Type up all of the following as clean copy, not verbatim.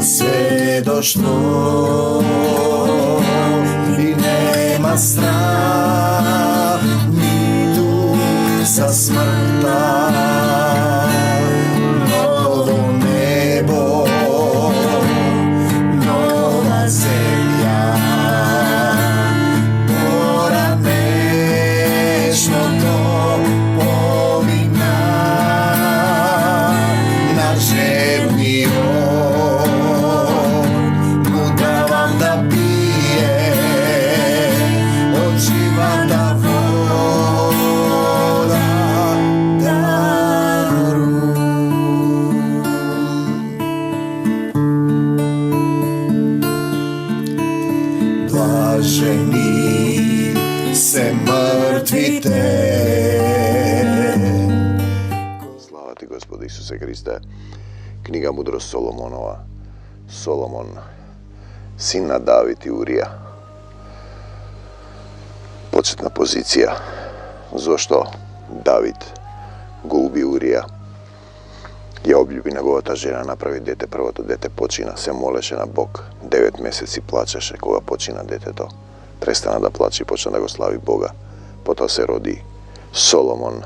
sve došlo i nema strah ni tu za smrta. Novo nebo, nova zemlja, poranečno to pomina na žebni muda vam da pije od života voda daru. Blaženi se mrtvite. Slava ti, Gospod Isuse Hriste. Knjiga Mudrost Solomonova. Solomon, sina David i Urija. Početna pozicija. Zašto David go ubi Urija? Je obljubi njegovata žena napravi dete, prvo to dete počina, se moleše na Bog. 9 mjeseci plaćaše koga počina dete to. Prestana da plaći, počne da go slavi Boga. Potom se rodi Solomon,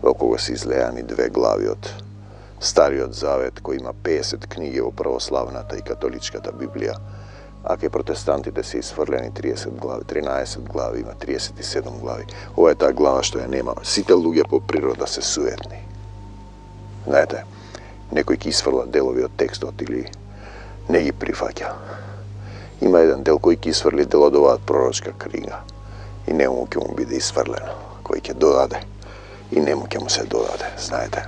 oko koga se izlejani 2 glavi od Stari od Zavet, koji ima 50 knjige u pravoslavnata i katoličkata Biblija. Ako je protestantite se isvrljeni 30 glavi, 13 glavi, ima 37 glavi. Ovo je ta glava što je nema. Site luge po priroda se sujetni. Znate, nekoj ki isvrla delovi od tekstot ili ne gi prihvaća. Ima jedan del koji ki isvrli delodova proročka knjiga i ne mu biti isvrljeno, koji ke dodade i ne mu mu se dodade, znajte.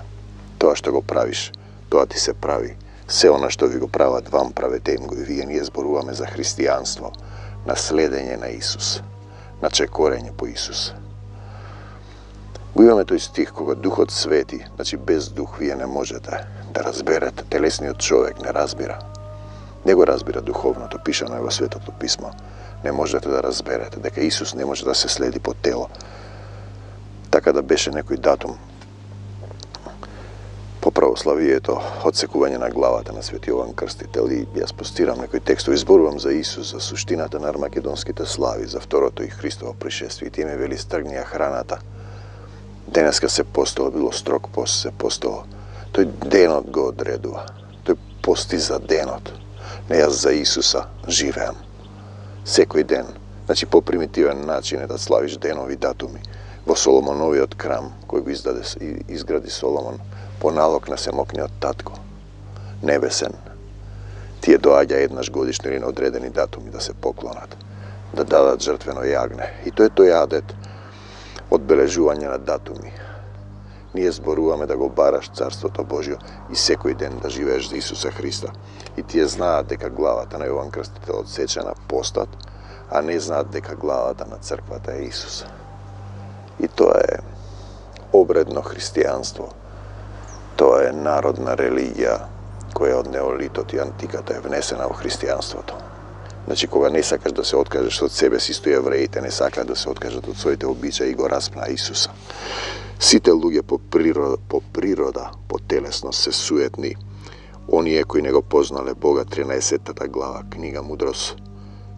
To što go praviš, to ti se pravi. Sve ono što vi go pravat vam prave tem go i vi nije zboruvame za hristijanstvo, na sledenje na Isus, na čekorenje po Isus. Ujame to iz tih koga duh od sveti, znači bez duh vi ne možete da razberete, telesni od čovjek ne razbira, nego razbira duhovno, to piše na evo sveto pismo. Ne možete da razberete, deka Isus ne može da se sledi po telo. Tako da beše nekoj datum po pravoslaviji je to odsekuvanje na glavata na Sveti Jovan Krstitelj i ja spostiram nekoj tekstu izborujem za Isus, za suštinata nar makedonskite slavi, za vtoroto i Hristovo prišestvi i time veli strgnija hranata. Deneska se postalo, bilo strog post se postalo. To je denot go odredува. To je posti za denot. Ne ja za Isusa živem. Sekoj den. Znači po primitivan način je da slaviš denovi datumi. Bo Solomonovi od kram kojeg izgradi Solomon po nalog na se mokne od tatko. Nebesen. Ti je doađa jednaš godišnji ili odredeni datumi da se poklonat. Da dadat žrtveno jagne. I to je to jadet odbeležuvanja na datumi. Nije zboruvame da go baraš carstvo to Božjo i sekoj den da živeš za Isusa Hrista. I ti je zna deka glavata na Jovan Krstitelj odsečena postat, a ne zna deka glavata na crkvata je Isus. I to je obredno hristijanstvo. To je narodna religija koja je od neolitot i antikata je vnesena u hristijanstvo to. Znači, koga ne sakaš da se otkažeš od sebe, si isto jevreji, te ne saka da se otkažeš od svojite običaja i go raspna Isusa. Site luge po priroda, po telesnost se sujetni. Oni je koji nego poznale Boga, 13. glava, knjiga Mudrost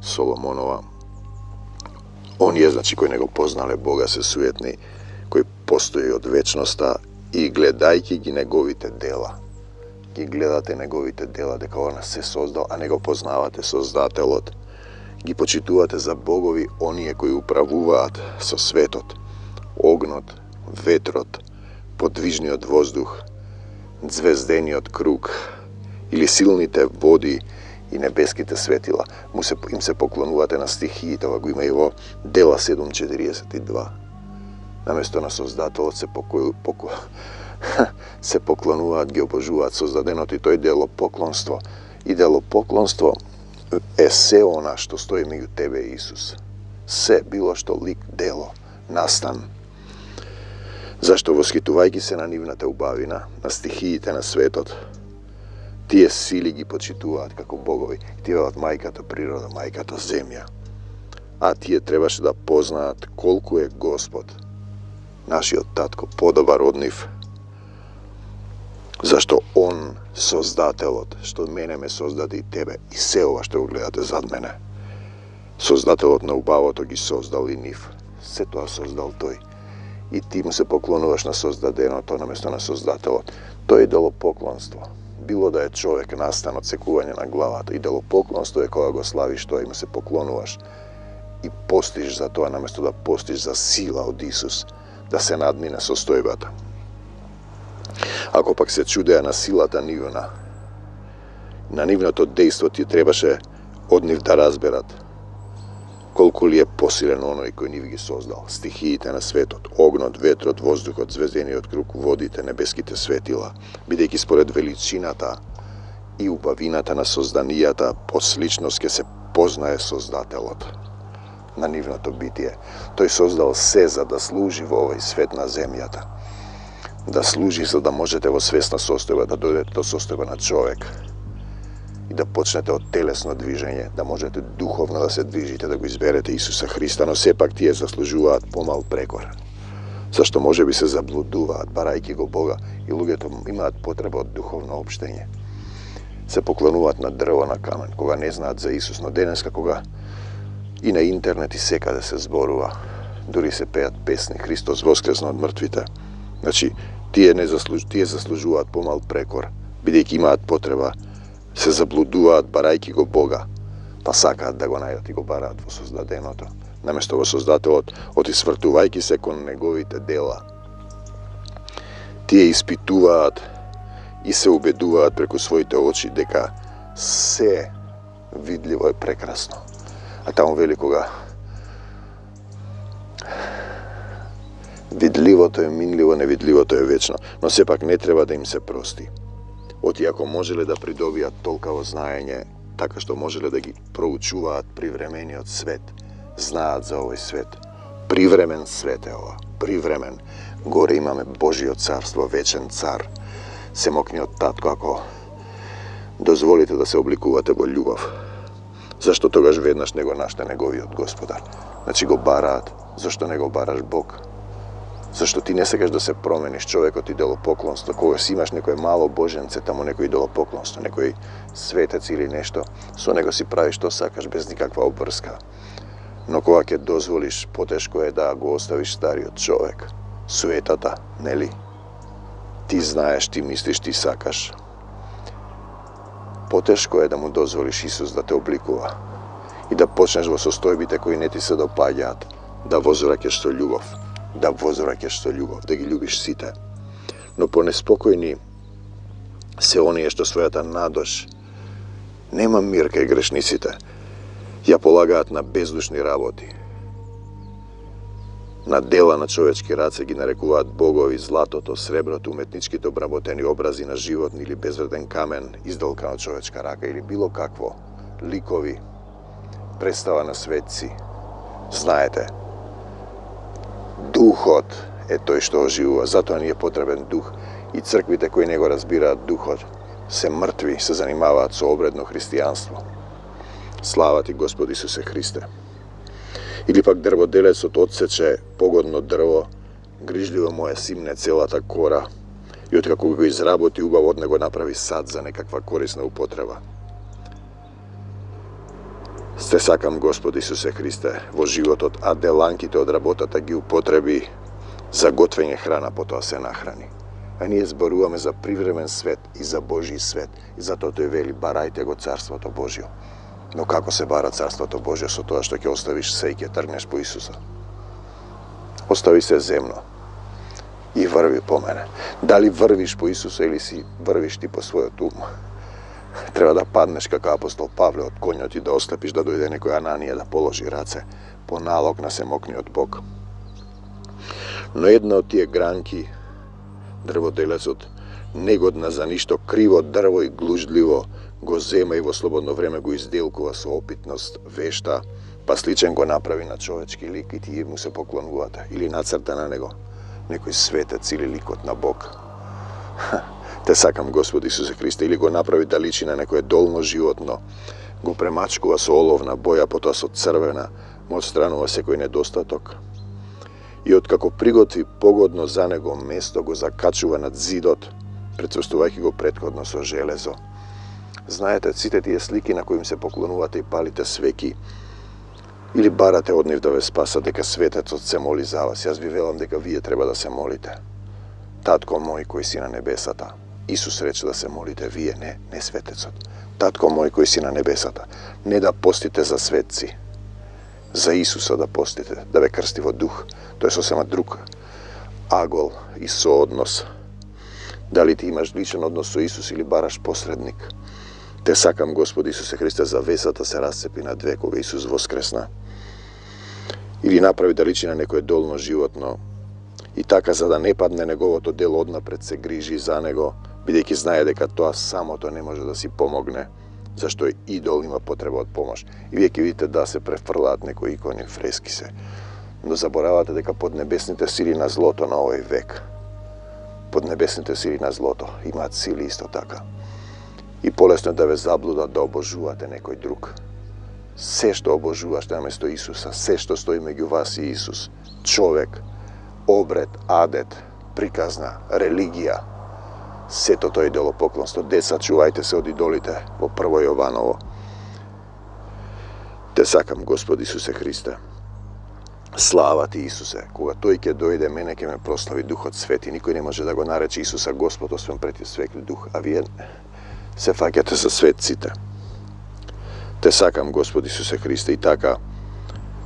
Solomonova. On je, znači, koji nego poznale Boga se sujetni, koji postoji od večnosta i gledajki gi negovite dela. I gledate negovite dela, deka ona se sozdal, a nego poznavate sozdatelot. Gi počituvate za bogovi onije koji upravuvat so svetot, ognot, vetrot, podvižni od vozduh, zvezdeni od krug, ili silnite vodi i nebeskite svetila. Im se poklonuvate na stihiji, toga ima evo dela 7.42. Namjesto na sozdatelot se poklonuvat, gi obožuvat sozdadenot i to je delo poklonstvo. I delo poklonstvo je sve ona što stoji među tebe i Isus. Sve, bilo što lik, delo, nastan. Zašto voskituvajki se na nivnate ubavina, na stihijite na svetot. Ti je sili gi počituvat kako bogovi. Ti je od majkata priroda, majkata zemlja. A ti je trebaš da poznat koliko je Gospod, naši od tatko, podobar odniv. Зашто Он, Создателот, што мене ме создаде и тебе, и се ова што го гледате зад мене. Создателот на убавото ги создал и нив. Се тоа создал тој. И ти му се поклонуваш на создаденото наместо на Создателот. Тоа е идолопоклонство. Било да е човек настан од секување на главата. Идолопоклонство е кога го славиш тоа и му се поклонуваш и постиш за тоа наместо да постиш за сила од Исус, да се надмине состојбата. Ако пак се чудеа на силата нивна, на нивното дејство, ти требаше од нив да разберат колку ли е посилен оној кој нив ги создал. Стихиите на светот, огнот, ветрот, воздухот, звездениот круг, водите, небеските светила, бидејќи според величината и убавината на созданијата, по сличност ке се познае Создателот на нивното битие. Тој создал се за да служи во овој свет на земјата. Да служи за да можете во свесна состојба да дојдете до состојба на човек и да почнете од телесно движење, да можете духовно да се движите, да го изберете Исуса Христа, но сепак тие заслужуваат помал прекор. Зашто може би се заблудуваат, барајќи го Бога, и луѓето имаат потреба од духовно општење. Се поклонуваат на дрво, на камен, кога не знаат за Исус, но денеска кога и на интернет и секаде се зборува, дури се пеат песни Христос воскресна од мртвите. Значи, тие заслужуваат помал прекор, бидејќи имаат потреба, се заблудуваат барајќи го Бога, па сакаат да го најдат и го бараат во создаденото, наместо во Создателот, отисвртувајќи се кон неговите дела. Тие испитуваат и се убедуваат преку своите очи дека се видливо е прекрасно. А таму вели кога видливото е минливо, невидливото е вечно, но сепак не треба да им се прости. Оти ако можеле да придобијат толкаво знаење, така што можеле да ги проучуваат привремениот свет, знаат за овој свет. Привремен свет е ова, привремен. Горе имаме Божиот царство, вечен цар, семокниот татко, ако дозволите да се обликувате во љубов. Зашто тогаш веднаш не го наште неговиот Господар? Значи го бараат, зашто не го бараш Бог? Зашто ти не сакаш да се промениш, човекот идолопоклонство, кога си имаш некој мало боженце, таму некој идолопоклонство, некој светец или нешто, со него си правиш што сакаш без никаква обврска. Но кога ќе дозволиш, потешко е да го оставиш стариот човек, суетата, нели? Ти знаеш, ти мислиш, ти сакаш. Потешко е да му дозволиш Исус да те обликува и да почнеш во состојбите кои не ти се допаѓаат, да возвраќаш со љубов, да возвраќаш со љубов, да ги љубиш сите. Но понеспокојни се оние што својата надош нема мир кај грешниците, ја полагаат на бездушни работи, на дела на човечки раце, ги нарекуваат богови, златото, среброто, уметничките обработени образи на животни или безвреден камен, издолка од човечка рака или било какво, ликови, представа на светци. Знаете, духот е тој што оживува, затоа ни е потребен дух. И црквите кои не го разбираат духот, се мртви, се занимаваат со обредно христијанство. Слава ти, Господи Исусе Христе. Или пак дрводелецот одсече погодно дрво, грижливо му ја симне целата кора и откако го изработи убаво од него направи сад за некаква корисна употреба. Сте сакам, Господи Исусе Христе, во животот, а деланките од работата ги употреби за готвење храна, потоа се нахрани. А ние зборуваме за привремен свет и за Божи свет, и затоа тој вели, барајте го Царството Божјо. Но како се бара Царството Божјо? Со тоа што ќе оставиш се и ќе тргнеш по Исуса. Остави се земно и врви по мене. Дали врвиш по Исуса или си врвиш ти по својот ум? Треба да паднеш како апостол Павле од конјот и да ослепиш, да дојде некој Ананија да положи раце по налог на семокниот Бог. Но една од тие гранки, дрводелецот, негодна за ништо, криво дрво и глуждливо, го зема и во слободно време го изделкува со опитност, вешта, па сличен го направи на човечки лик и тие му се поклонувате, или нацрта на него некој светец или ликот на Бог. Те сакам, Господи Исусе Христе, или го направи да личи на некое долно животно, го премачкува со оловна боја, потоа со црвена, му отстранува секој недостаток. И откако приготви погодно за него место, го закачува над зидот, предсвестувајќи го претходно со железо. Знаете, сите тие слики на кои им се поклонувате и палите свеки, или барате од нив да ве спасат, дека светецот се моли за вас. Јас ви велам дека вие треба да се молите. Татко мој кој си на небесата. Исус рече да се молите вие, не светецот. Татко мој кој си на небесата. Не да постите за светци. За Исуса да постите, да ве крсти во дух. Тоа е сосема друг агол и сооднос. Дали ти имаш личен однос со Исус или бараш посредник? Те сакам, Господи Исусе Христе, завесата се расцепи на две кога Исус воскресна. Или направи да личи на некое долно животно. И така, за да не падне неговото дело, однапред се грижи за него, бидејќи знае дека тоа самото не може да си помогне, зашто и идол има потреба од помош. И вие ќе видите да се префрлаат некои икони, фрески се. Но заборавате дека поднебесните сили на злото на овој век, поднебесните сили на злото имаат сили исто така. И полесно да ве заблудат да обожувате некој друг. Се што обожуваш наместо Исуса, се што стои меѓу вас и Исус, човек, обред, адет, приказна, религија, сето тоа идолопоклонство. Деца, чувајте се од идолите во 1 Јованово. Те сакам, Господи Исусе Христе. Слава ти, Исусе. Кога тој ќе дојде, мене ќе ме прослави Духот Свети. Никој не може да го нарече Исуса Господ, освен прети Светли Дух. А вие се фаќате за светците. Те сакам, Господи Исусе Христе, и така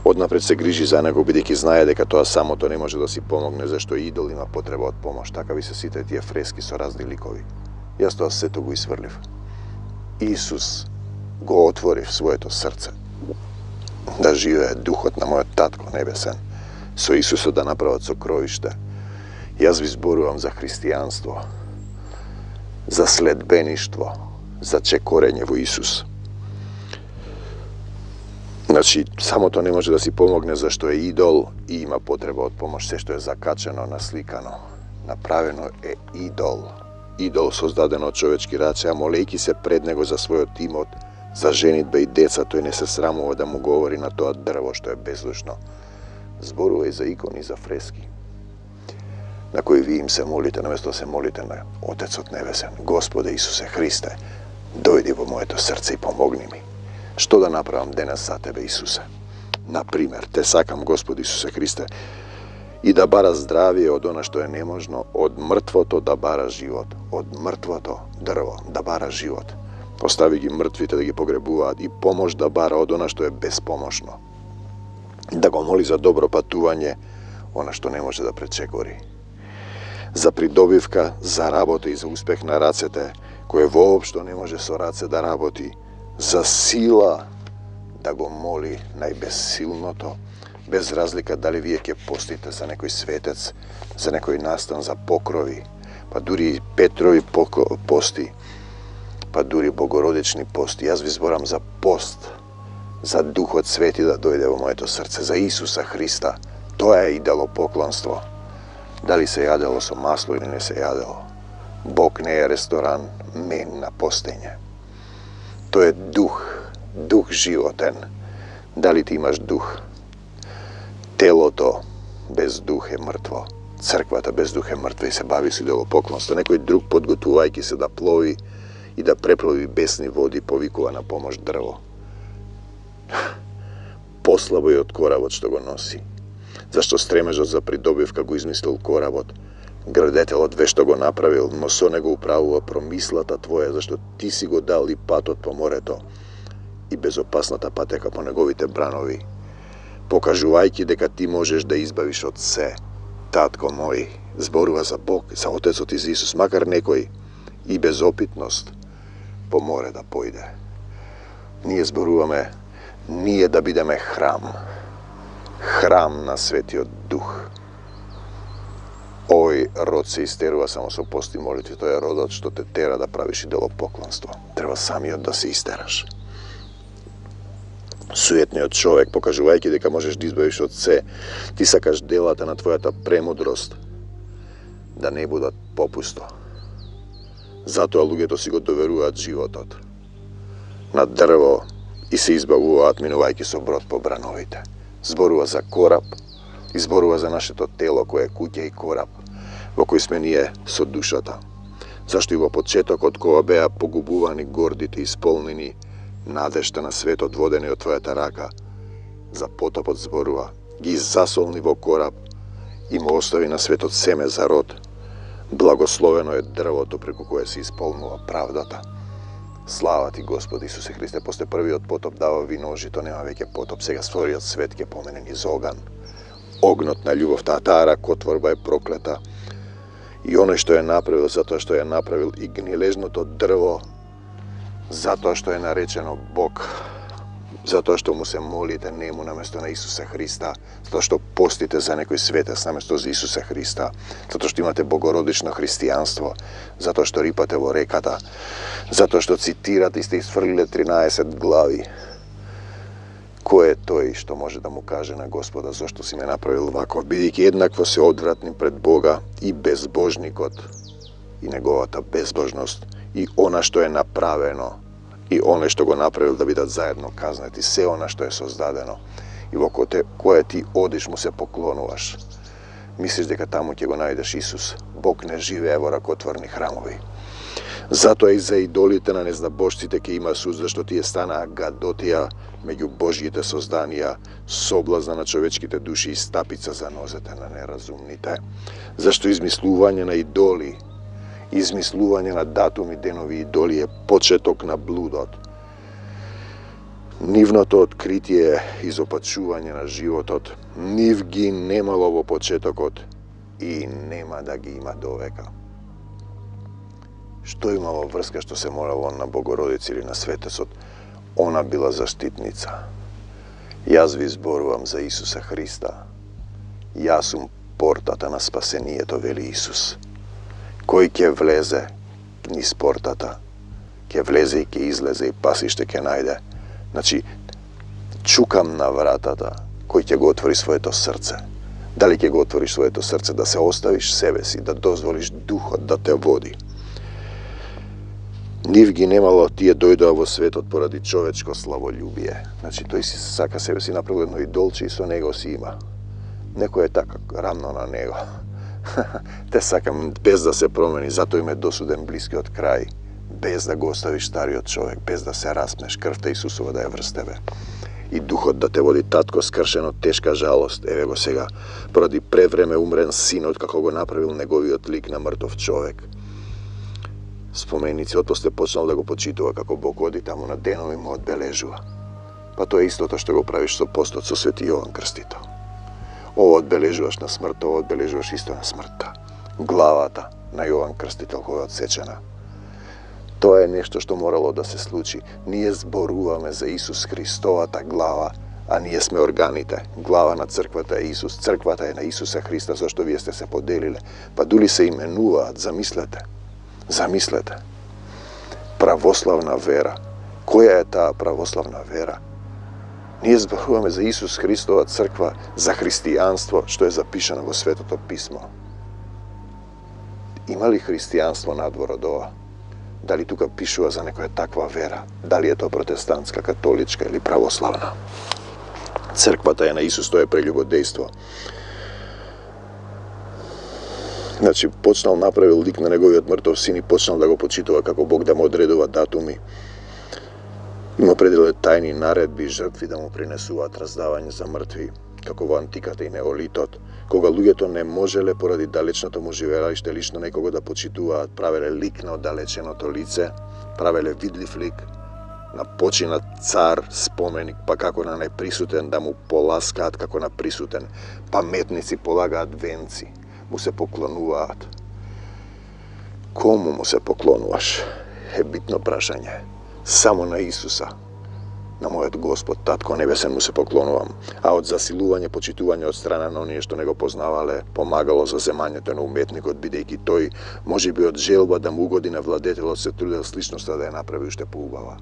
однапред се грижи за него, бидејќи знае дека тоа самото не може да си помогне, зашто идол има потреба од помош. Така ви се сите тие фрески со разни ликови. Јас тоа сето го исфрлив. Исус го отвори в своето срце да живее Духот на мојот Татко Небесен. Со Исусот да направат сокровиште. Јас ви зборувам за христијанство, за следбеништво, за чекорење во Исус. Значи, самото не може да си помогне зашто е идол и има потреба од помош. Се што е закачено, насликано, направено е идол. Идол создаден од човечки раце, а молејки се пред него за својот имот, за женитба и деца, тој не се срамува да му говори на тоа дрво што е бездушно. Зборува и за икони, за фрески, на кои ви им се молите, наместо да се молите на Отецот Небесен. Господе Исусе Христе, дојди во моето срце и помогни ми. Што да направам денес за Тебе, Исусе? Например, те сакам, Господи Исусе Христе, и да бара здравие од она што е неможно, од мртвото да бара живот, од мртвото дрво да бара живот. Остави ги мртвите да ги погребуваат и помош да бара од она што е безпомошно. Да го моли за добро патување, она што не може да пречекори. За придобивка, за работа и за успех на рацете, кој воопшто не може со раце да работи, за сила да го моли најбесилното, без разлика дали вие ќе постите за некој светец, за некој настан, за покрови, па дури Петрови пости, па дури богородични пости. Јас ви зборам за пост, за Духот Свети да дојде во моето срце, за Исуса Христа. Тоа е идолопоклонство. Дали се јадело со масло или не се јадело. Бог не е ресторан, мен на постење. Тој е дух, дух животен. Дали ти имаш дух? Телото без дух е мртво. Црквата без дух е мртва и се бави со идолопоклонство. Некој друг подготувајќи се да плови и да преплови бесни води, повикува на помош дрво. Послабо и од коработ што го носи. Зашто стремежот за придобивка го измислил коработ. Градетелот вешто го направил, но со него управува промислата твоја, зашто ти си го дал и патот по морето и безопасната патека по неговите бранови, покажувајќи дека ти можеш да избавиш од се. Татко мој, зборува за Бог, за Отецот и за Исус, макар некој и безопитност по море да појде. Ние зборуваме, ние да бидеме храм, храм на Светиот Дух. Овој род се истерува само со пост и молитви. Тој е родот што те тера да правиш идолопоклонство. Треба самиот да се истераш. Суетниот човек, покажувајќи дека можеш да избавиш од се, ти сакаш делата на твојата премудрост да не будат попусто. Затоа луѓето си го доверуваат животот на дрво и се избавуваат минувајќи со брод по брановите. Зборува за кораб и зборува за нашето тело кое е куќа и кораб во кој сме ние со душата. Зашто и во почетокот кога беа погубувани гордите исполнени надежта на светот водени од твојата рака, за потопот зборува, ги засолни во кораб и му остави на светот семе за род. Благословено е дрвото преку кое се исполнува правдата. Слава ти, Господи Исусе Христе, после првиот потоп дава виножито, нема веќе потоп, сега вториот свет ќе помене низ оган. Огнот на љубовта, таа ракотворба е проклета. И оној што е направил, затоа што е направил и гнилежното дрво, затоа што е наречено Бог, затоа што му се молите нему наместо на Исуса Христа, затоа што постите за некој светец наместо за Исуса Христа, затоа што имате богородично христијанство, затоа што рипате во реката, затоа што цитирате и сте изфрлиле 13 глави. Кој е тој што може да му каже на Господа зошто си ме направил вако, бидејќи еднакво се одвратни пред Бога и безбожникот и неговата безбожност и она што е направено и оној што го направил да бидат заедно казнати, се она што е создадено и во кое ти одиш му се поклонуваш. Мислиш дека таму ќе го најдеш Исус. Бог не живее во ракотворни храмови. Затоа и за идолите на незнабожците ќе има суд, зашто тие станаа гадотија меѓу Божјите созданија, соблазна на човечките души и стапица за нозете на неразумните. Зашто измислување на идоли, измислување на датуми, денови идоли е почеток на блудот. Нивното откритие е изопачување на животот. Нив ги немало во почетокот и нема да ги има довека. Што имало врска што се молело на Богородица или на Светецот? Она била заштитница. Јас ви зборувам за Исуса Христа. Јас сум портата на спасението, вели Исус. Кој ќе влезе низ портата, ќе влезе и ќе излезе и пасиште ќе најде. Значи, чукам на вратата, кој ќе го отвори своето срце. Дали ќе го отвориш своето срце да се оставиш себе си, да дозволиш духот да те води. Нив ги немало, тие дојдоа во светот поради човечко славолюбие. Значи, тој си сака себе си направил едно идолче и со него си има. Некој е така рамно на него. Те сакам без да се промени, затоа им е досуден блискиот крај. Без да го оставиш стариот човек, без да се распнеш, крвта Исусова да е врз тебе. И духот да те води, татко скршен од тешка жалост, еве го сега, поради превреме умрен синот, како го направил неговиот лик на мртов човек. Споменици, отпосле почнал да го почитува како Бог, оди таму на денови му одбележува. Па тоа е истото што го правиш со постот со Свети Јован Крстител. Ово одбележуваш на смртта, ово одбележуваш исто на смртта. Главата на Јован Крстител која е одсечена. Тоа е нешто што морало да се случи. Ние зборуваме за Исус Христовата глава, а ние сме органите. Глава на црквата е Исус, црквата е на Исуса Христа, зашто вие сте се поделиле. Па дули се именуваат, замислете. Замислете. Православна вера. Која е таа православна вера? Ние зборуваме за Исус Христова црква, за христијанство, што е запишано во Светото Писмо. Има ли христијанство надвор од ова? Дали тука пишува за некоја таква вера? Дали е тоа протестантска, католичка или православна? Црквата е на Исус, тоа е прелюбодејство. Значи, почнал направил лик на неговиот мртов син и почнал да го почитува како Бог, да му одредува датуми. Има определени тајни наредби, жртви да му принесуваат раздавање за мртви, како во антиката и неолитот, кога луѓето не можеле поради далечното му живеалиште лично некого да почитуваат, правеле лик на оддалеченото лице, правеле видлив лик на починат цар, споменик, па како на неприсутен да му поласкаат како на присутен. Паметници полагаат венци, му се поклонуваат. Кому му се поклонуваш? Е битно прашање. Само на Исуса, на мојот Господ, Татко Небесен му се поклонувам, а од засилување, почитување од страна на оние што не го познавале, помагало за земањето на уметникот, бидејќи тој, може би од желба да му угоди на владетелот, се трудел сличноста да ја направи уште поубава.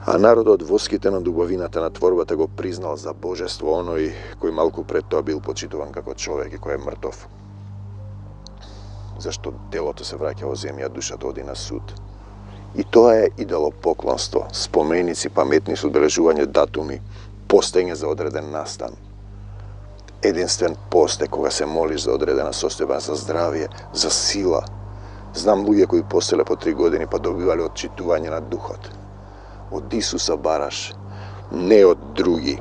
А народот воските на дубовината на творбата го признал за божество оној кој малку пред тоа бил почитуван како човек и кој е мртов. Зашто телото се враќа во земја, душата оди на суд. И тоа е идолопоклонство, споменици, паметни со одбележување датуми, постење за одреден настан. Единствен пост е кога се молиш за одредена состојба, за здравје, за сила, Знам луѓе кои постеле по 3 години па добивале отчитување на духот. Од Исуса бараш, не од други.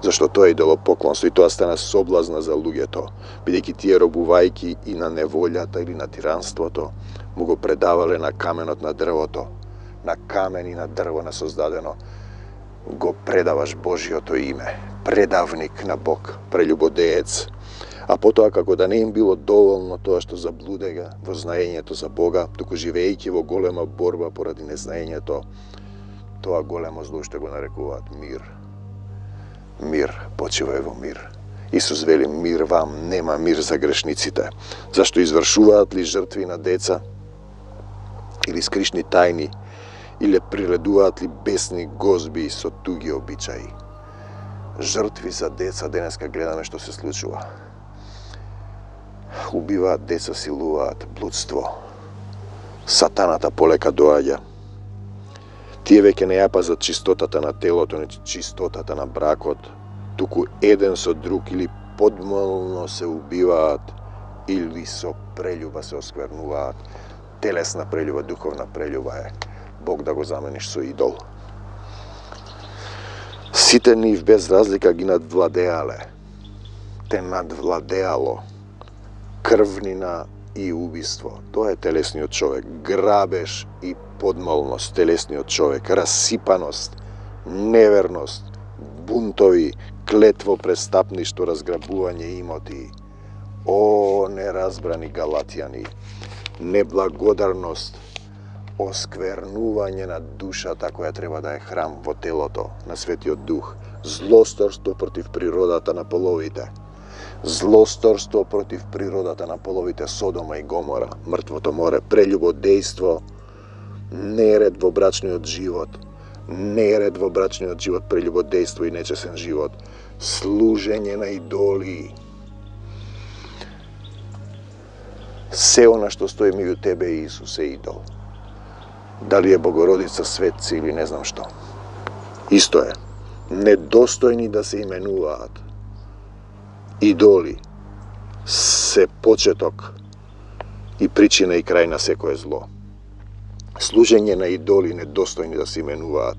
Зашто тоа е идолопоклонство и тоа стана соблазна за луѓето, бидејќи тие робувајки и на неволјата или на тиранството, му го предавале на каменот на дрвото, на камен и на дрво несоздадено, го предаваш Божиото име, предавник на Бог, прелюбодеец. А потоа, како да не им било доволно тоа што заблудега во знаењето за Бога, туку живеејќи во голема борба поради незнаењето, тоа големо зло што го нарекуваат мир. Мир, почивај во мир. Исус вели мир вам, нема мир за грешниците. Зашто извршуваат ли жртви на деца или скришни тајни, или приредуваат ли бесни гозби со туги обичаи. Жртви за деца, денеска гледаме што се случува. Убиваат деца, силуваат, блудство. Сатаната полека доаѓа. Тие веќе не ја пазат чистотата на телото, не чистотата на бракот, туку еден со друг или подмолно се убиваат, или со прелюба се осквернуваат. Телесна прелюба, духовна прелюба е Бог да го замениш со идол. Сите нив без разлика ги надвладеале. Те надвладеало крвнина и убиство. Тоа е телесниот човек. Грабеж и подмолност, телесниот човек. Расипаност, неверност, бунтови, клетво престапништо, разграбување имоти. О, неразбрани галатјани, неблагодарност, осквернување на душата која треба да е храм во телото на Светиот Дух, злосторство против природата на половите, злосторство против природата на половите, Содома и Гомора, мртвото море, прелюбодејство, неред во брачниот живот, прелюбодејство и нечесен живот, служење на идоли. Се она што стои меѓу тебе и Исус е идол. Дали е Богородица, светци или не знам што. Исто е. Недостојни да се именуваат. Идоли се почеток и причина и крај на секое зло. Служење на идоли недостојни да се именуваат.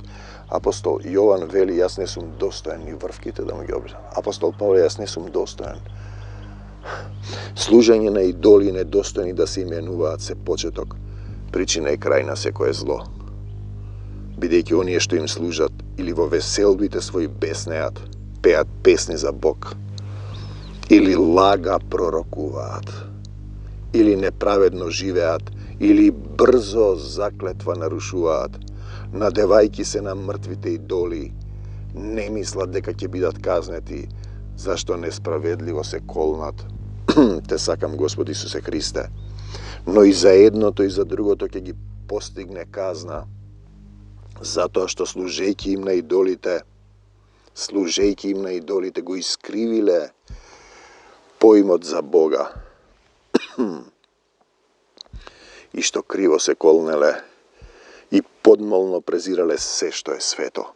Апостол Јован вели, јас не сум достоен ни врвките да му ги обрежам. Апостол Павле, јас не сум достоен. Служење на идоли недостојни да се именуваат се почеток, причина и крај на секое зло. Бидејќи оние што им служат или во веселбите своји беснеат, пеат песни за Бог, или лага пророкуваат, или неправедно живеат, или брзо заклетва нарушуваат, надевајки се на мртвите идоли, не мислат дека ќе бидат казнети, зашто несправедливо се колнат. Те сакам, Господ Исусе Христе. Но и за едното и за другото ќе ги постигне казна, затоа што служејќи им на идолите, го искривиле поимот за Бога. И што криво се колнеле и подмолно презирале се што е свето.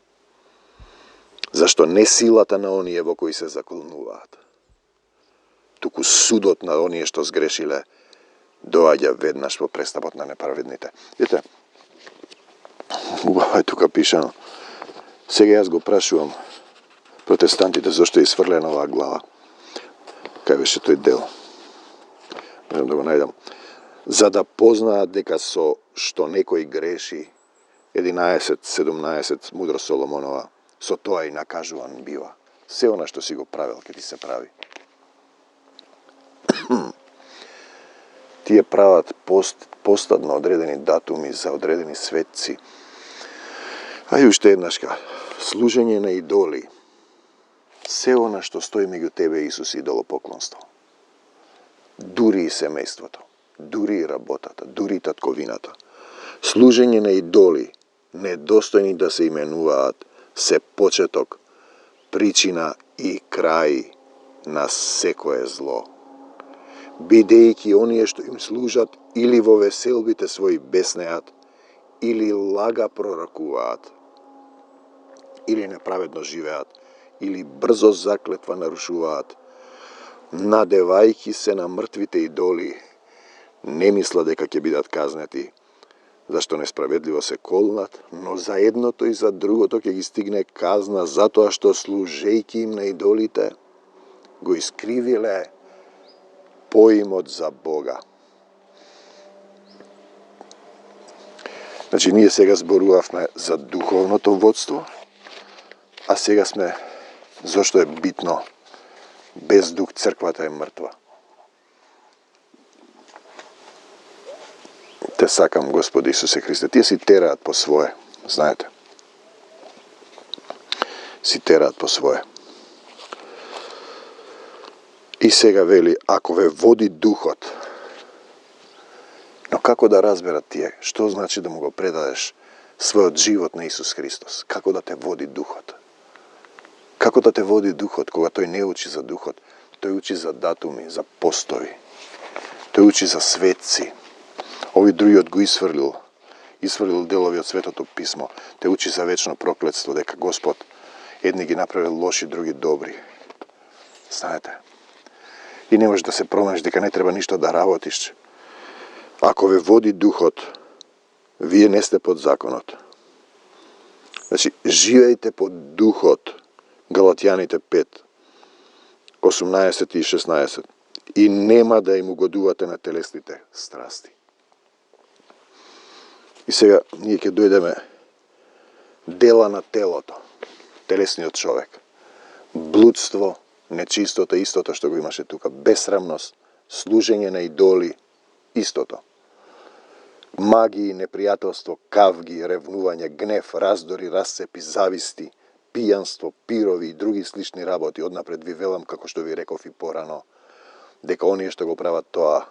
Зашто не силата на оние во кои се заколнуваат, туку судот на оние што сгрешиле доаѓа веднаш во престапот на неправедните. Видите, убаво е тука пишано. Сега јас го прашувам протестантите зашто е исфрлена оваа глава. Кај беше тој дел? Можам да го најдам. За да познаат дека со што некој греши, 11:17, мудро Соломонова, со тоа и накажуван бива. Се она што си го правил, ќе ти се прави. Тие прават постат на одредени датуми за одредени светци. А и уште еднашка, служење на идоли. Се она што стои меѓу тебе и Исус идолопоклонство. Дури и семејството, дури и работата, дури и татковината. Служење на идоли, недостојни да се именуваат, се почеток, причина и крај на секое зло. Бидејќи оние што им служат или во веселбите своји беснеат, или лага пророкуваат, или неправедно живеат, или брзо заклетва нарушуваат, надевајќи се на мртвите идоли, не мисла дека ќе бидат казнети, зашто несправедливо се колнат, но за едното и за другото ќе ги стигне казна, затоа што служејќи им на идолите, го искривиле поимот за Бога. Значи, ние сега зборувавме за духовното водство, а сега сме, зашто е битно, без дух црквата е мртва. Те сакам, Господи Исусе Христе. Тие си тераат по свое, знаете. Си тераат по свое. И сега вели, ако ве води духот, но како да разберат тие? Што значи да му го предадеш својот живот на Исус Христос? Како да те води духот? Како да те води духот, кога тој не учи за духот? Тој учи за датуми, за постови. Тој учи за светци. Ови другиот го изфрлил делови од Светото Писмо. Те учи за вечно проклетство, дека Господ едни ги направил лоши, други добри. Знаете. И не можеш да се промениш, дека не треба ништо да работиш. Ако ве води духот, вие не сте под законот. Значи, живејте под духот. Галатјаните 5, 18 и 16. И нема да им угодувате на телесните страсти. И сега ние ќе дојдеме дела на телото, телесниот човек. Блудство, нечистота, истото што го имаше тука. Бесрамност, служење на идоли, истото. Магии, непријателство, кавги, ревнување, гнев, раздори, расцепи, зависти, пијанство, пирови и други слични работи. Однапред ви велам, како што ви реков и порано, дека оние што го прават тоа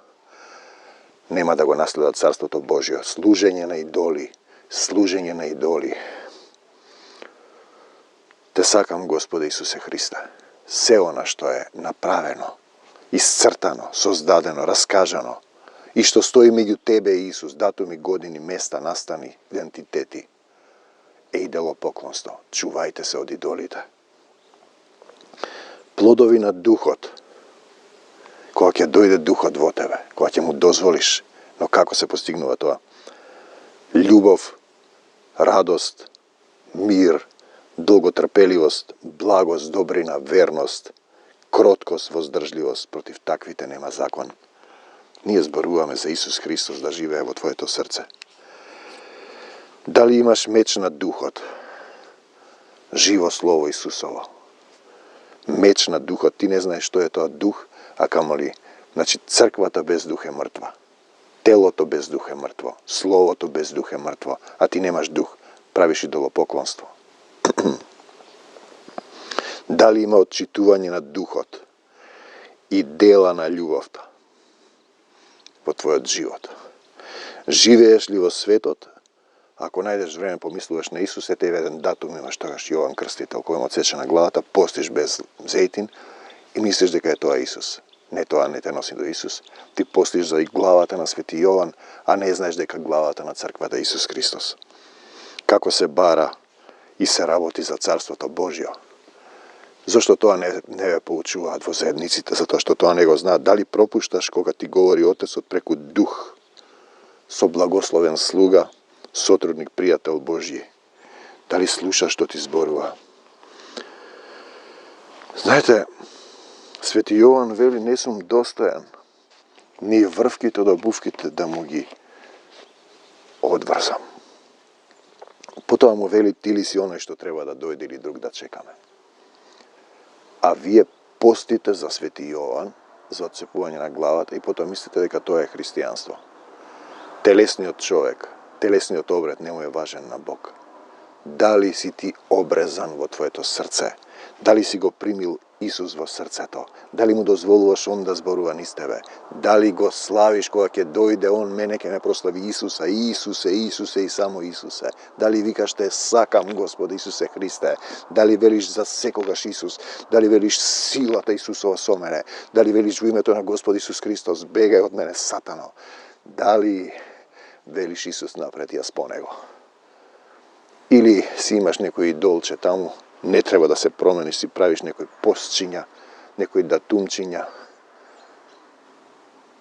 нема да го наследат Царството Божјо. Служење на идоли, служење на идоли. Те сакам, Господе Исусе Христе, се она што е направено, исцртано, создадено, раскажано, и што стои меѓу тебе и Исус, датуми, години, места, настани, идентитети, е идолопоклонство. Чувајте се од идолите. Плодови на духот, кога ќе дојде духот во тебе, кога ќе му дозволиш, но како се постигнува тоа? Љубов, радост, мир, долготрпеливост, благост, добрина, верност, кроткост, воздржливост. Против таквите нема закон. Ние зборуваме за Исус Христос да живее во твоето срце. Дали имаш меч на духот? Живо слово Исусово. Меч на духот. Ти не знаеш што е тоа дух, а камоли, значи црквата без дух е мртва. Телото без дух е мртво. Словото без дух е мртво. А ти немаш дух. Правиш идолопоклонство. Дали има отчитување на духот и дела на љубовта во твојот живот? Живееш ли во светот? Ако најдеш време помислуваш на Исус, ете еден датум имаш тогаш Јован Крстител, кој му отсече на главата, постиш без зејтин и мислиш дека е тоа Исус. Не, тоа не те носи до Исус. Ти постиш за и главата на Свети Јован, а не знаеш дека главата на црквата е Исус Христос. Како се бара и се работи за Царството Божјо. Зошто тоа не ве поучуваат во заедниците? Затоа што тоа не го знаат. Дали пропушташ кога ти говори Отецот преку дух, со благословен слуга, сотрудник, пријател Божји? Дали слушаш што ти зборува? Знаете, Свети Јован вели, не сум достојан ни врвките од обувките да му ги одврзам. Потоа му вели, ти ли си оној што треба да дојде или друг да чекаме? А вие постите за Свети Јован, за отцепување на главата, и потоа мислите дека тоа е христијанство. Телесниот човек, телесниот обред не му е важен на Бог. Дали си ти обрезан во твоето срце? Дали си го примил Исус во срцето? Дали му дозволуваш Он да зборува низ тебе? Дали го славиш кога ќе дојде Он, мене ќе ме прослави Исуса, Исусе, Исусе и само Исусе? Дали викаш те сакам, Господи Исусе Христе? Дали велиш за секогаш Исус? Дали велиш силата Исусова со мене? Дали велиш во името на Господи Исус Христос, бегај од мене, сатано? Дали велиш Исус напред, јас по него? Или си имаш некој идолче таму, не треба да се промениш, си правиш некој постчиња, некој датумчиња.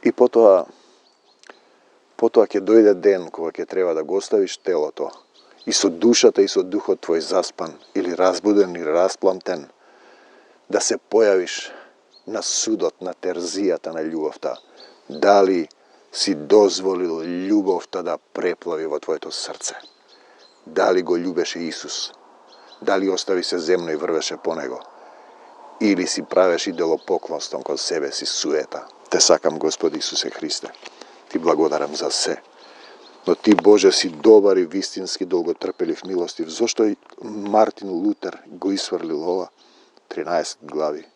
И потоа потоа ќе дојде ден кога ќе треба да го оставиш телото и со душата и со духот твој заспан или разбуден или распламтен, да се појавиш на судот, на терзијата на љубовта. Дали си дозволил љубовта да преплави во твоето срце? Дали го љубеше Исус? Дали остави се земно и врвеше по него? Или си правеш идолопоклонством кон себе си суета? Те сакам, Господи Исусе Христе. Ти благодарам за се. Но ти, Боже, си добар и вистински долготрпелив, милостив. Зошто и Мартин Лутер го исврлил ова? 13 глави.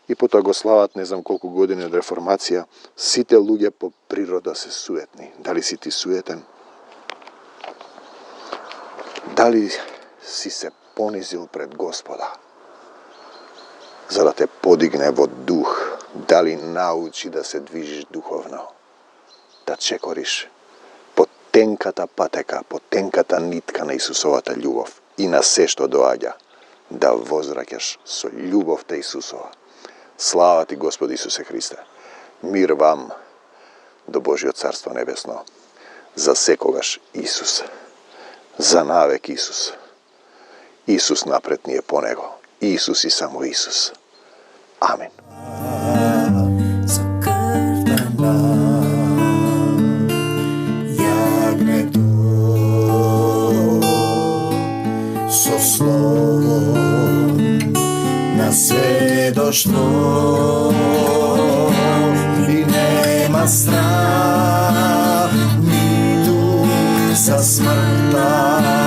И потоа го слават не знам колку години од реформација. Сите луѓе по природа се суетни. Дали си ти суетен? Дали си се понизил пред Господа, за да те подигне во дух? Дали научи да се движиш духовно? Да чекориш по тенката патека, по тенката нитка на Исусовата љубов и на се што доаѓа, да возвраќаш со љубовта Исусова. Слава ти, Господи Исусе Христе. Мир вам до Божиот Царство Небесно. За секогаш Исус. За навек Исус. Исус напред ние по Него. Исус и само Исус. Амин. За крвта на јагнето, со слово на сведоштво, и нема страх ниту за смртта.